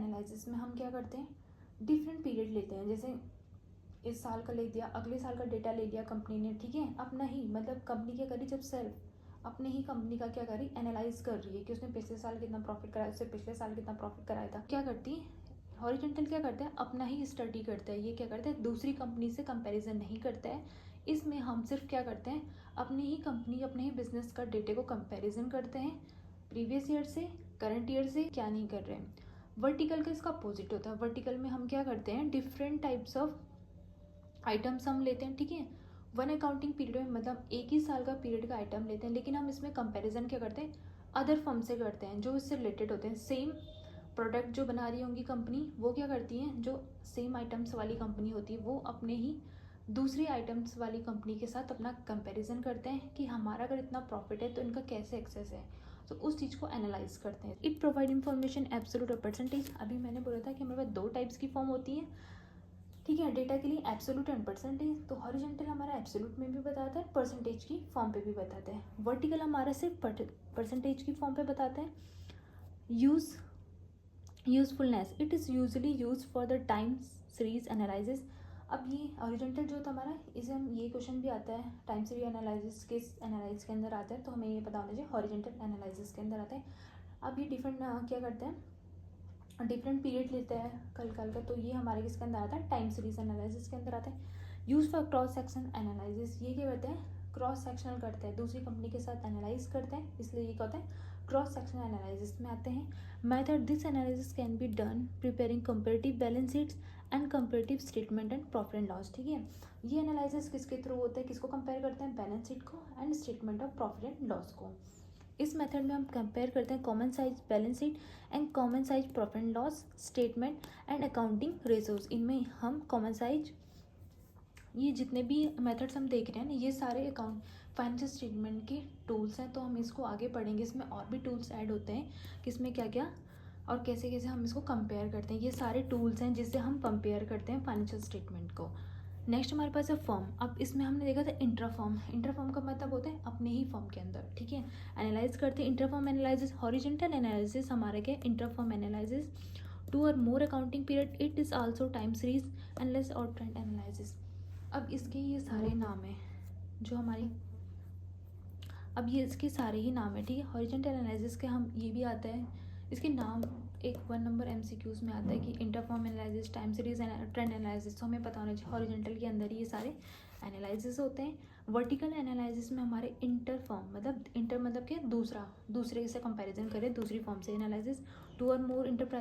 Analysis में हम क्या करते हैं, डिफरेंट पीरियड लेते हैं, जैसे इस साल का ले दिया, अगले साल का डेटा ले लिया कंपनी ने, ठीक है, अपना ही मतलब कंपनी क्या करी, जब सेल्फ अपने ही कंपनी का क्या करी, एनालाइज कर रही है कि उसने पिछले साल कितना प्रॉफिट कराया, उससे पिछले साल कितना प्रॉफिट कराया था। क्या करती है हॉरिजॉन्टल, क्या करता है, अपना ही स्टडी करता है, ये क्या करता है, दूसरी कंपनी से कंपैरिजन नहीं करता है। इसमें हम सिर्फ क्या करते हैं, अपनी ही कंपनी, अपने ही बिजनेस का डेटे को कंपैरिजन करते हैं, प्रीवियस ईयर से, करंट ईयर से क्या नहीं कर रहे हैं। वर्टिकल का इसका अपोजिट होता है, वर्टिकल में हम क्या करते हैं, डिफरेंट टाइप्स ऑफ आइटम्स हम लेते हैं, ठीक है, वन अकाउंटिंग पीरियड में, मतलब एक ही साल का पीरियड का आइटम लेते हैं, लेकिन हम इसमें कंपैरिजन क्या करते हैं, अदर फर्म से करते हैं जो इससे रिलेटेड होते हैं। सेम प्रोडक्ट जो बना रही होंगी कंपनी, वो क्या करती हैं, जो सेम आइटम्स वाली कंपनी होती है वो अपने ही दूसरी आइटम्स वाली कंपनी के साथ अपना कंपैरिजन करते हैं कि हमारा अगर इतना प्रॉफिट है तो इनका कैसे एक्सेस है, तो उस चीज़ को एनालाइज करते हैं। इट प्रोवाइड इन्फॉर्मेशन एब्सोल्यूट और परसेंटेज। अभी मैंने बोला था कि हमारे पास दो टाइप्स की फॉर्म होती है, ठीक है, डेटा के लिए एब्सोल्यूट एंड परसेंटेज। तो हॉरिजॉन्टल हमारा एब्सोल्यूट में भी बताता है, परसेंटेज की फॉर्म पे भी बताता है। वर्टिकल हमारा सिर्फ परसेंटेज की फॉर्म पे बताता है। Usefulness, it is usually use for the time series analysis. अब ये हॉरिजॉन्टल जो होता है हमारा, इसे हम ये क्वेश्चन भी आता है टाइम सीरीज एनालिसिस किस एनालिसिस के अंदर आता है, तो हमें ये पता होना चाहिए हॉरिजॉन्टल एनालिसिस के अंदर आता है। अब ये डिफरेंट क्या करते हैं, डिफरेंट पीरियड लेता है कल का, तो ये हमारे किसके अंदर आता है, टाइम सीरीज एनालिसिस के अंदर आता है। Use for cross section analysis, ये क्या करते हैं, क्रॉस सेक्शनल करते हैं, दूसरी कंपनी के साथ एनालाइज करते हैं, इसलिए ये क्या होता है, क्रॉस सेक्शनल एनालिसिस में आते हैं। Method, this analysis can be done preparing comparative balance sheets and comparative statement and profit and loss, ठीक है। ये एनालिसिस किसके थ्रू होता है, किसको कंपेयर करते हैं, बैलेंस शीट को and statement of profit and loss को। इस मेथड में हम कंपेयर करते हैं common size balance sheet and common size profit and loss statement and accounting ratios. इनमें हम कॉमन साइज, ये जितने भी मेथड्स हम देख रहे हैं ना, ये सारे अकाउंट फाइनेंशियल स्टेटमेंट के टूल्स हैं, तो हम इसको आगे पढ़ेंगे। इसमें और भी टूल्स ऐड होते हैं कि इसमें क्या क्या और कैसे कैसे हम इसको कंपेयर करते हैं। ये सारे टूल्स हैं जिससे हम कंपेयर करते हैं फाइनेंशियल स्टेटमेंट को। नेक्स्ट हमारे पास है फॉर्म। अब इसमें हमने देखा था इंट्राफॉर्म। इंट्राफॉर्म का मतलब होता है अपने ही फॉर्म के अंदर, ठीक है, एनालाइज करते हैं। इंट्राफॉर्म एनालिसिस, हॉरिजॉन्टल एनालिसिस हमारे क्या, इंट्राफॉर्म analysis two or more accounting period, it is also time series and less or trend analysis. अब इसके ये सारे नाम हैं जो हमारी, अब ये इसके सारे ही नाम है, ठीक है। हॉरिजॉन्टल एनालिसिस के हम ये भी आता है, इसके नाम एक 1 नंबर MCQs में आता है कि interfirm analysis, time series trend analysis, तो हमें पता होना चाहिए हॉरिजॉन्टल के अंदर ही ये सारे एनालिसिस होते हैं। वर्टिकल एनालिसिस में हमारे इंटरफॉर्म मतलब इंटर मतलब क्या, दूसरे से कंपैरिजन करें, दूसरी फॉर्म से analysis. Two or more enterprise